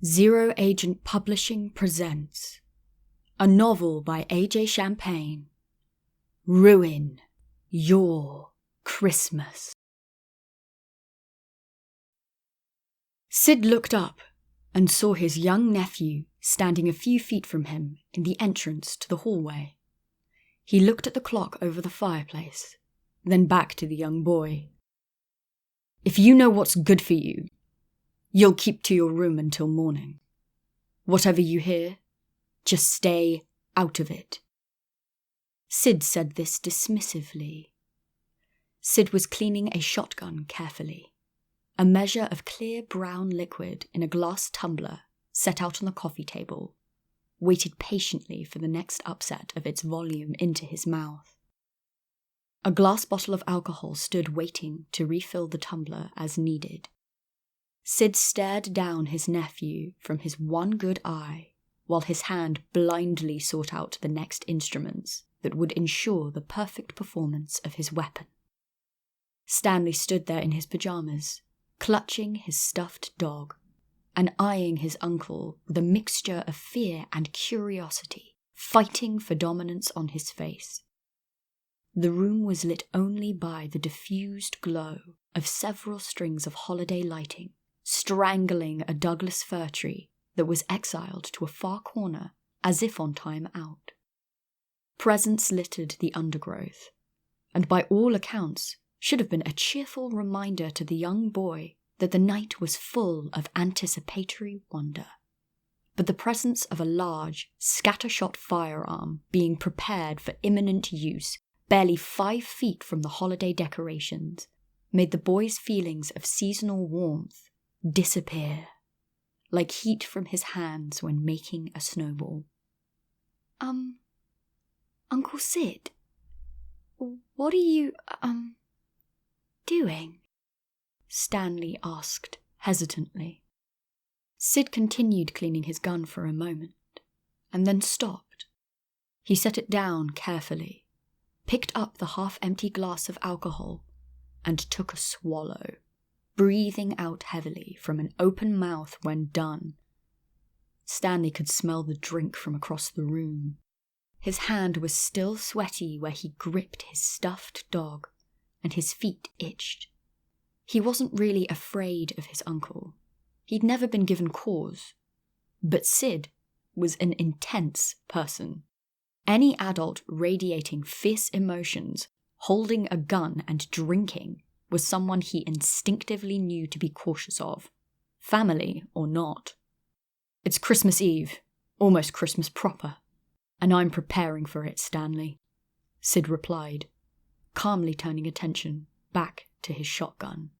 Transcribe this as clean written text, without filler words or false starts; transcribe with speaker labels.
Speaker 1: Zero Agent Publishing presents a novel by A.J. Champagne. Ruin Your Christmas. Sid looked up and saw his young nephew standing a few feet from him in the entrance to the hallway. He looked at the clock over the fireplace, then back to the young boy. "If you know what's good for you, you'll keep to your room until morning. Whatever you hear, just stay out of it." Sid said this dismissively. Sid was cleaning a shotgun carefully. A measure of clear brown liquid in a glass tumbler set out on the coffee table, waited patiently for the next upset of its volume into his mouth. A glass bottle of alcohol stood waiting to refill the tumbler as needed. Sid stared down his nephew from his one good eye, while his hand blindly sought out the next instruments that would ensure the perfect performance of his weapon. Stanley stood there in his pajamas, clutching his stuffed dog, and eyeing his uncle with a mixture of fear and curiosity, fighting for dominance on his face. The room was lit only by the diffused glow of several strings of holiday lighting, strangling a Douglas fir tree that was exiled to a far corner as if on time out. Presents littered the undergrowth, and by all accounts should have been a cheerful reminder to the young boy that the night was full of anticipatory wonder. But the presence of a large, scattershot firearm being prepared for imminent use barely 5 feet from the holiday decorations made the boy's feelings of seasonal warmth disappear, like heat from his hands when making a snowball. Uncle Sid, what are you, doing?" Stanley asked hesitantly. Sid continued cleaning his gun for a moment, and then stopped. He set it down carefully, picked up the half-empty glass of alcohol, and took a swallow, breathing out heavily from an open mouth when done. Stanley could smell the drink from across the room. His hand was still sweaty where he gripped his stuffed dog, and his feet itched. He wasn't really afraid of his uncle. He'd never been given cause. But Sid was an intense person. Any adult radiating fierce emotions, holding a gun and drinking, was someone he instinctively knew to be cautious of, family or not. "It's Christmas Eve, almost Christmas proper, and I'm preparing for it, Stanley," Sid replied, calmly turning attention back to his shotgun.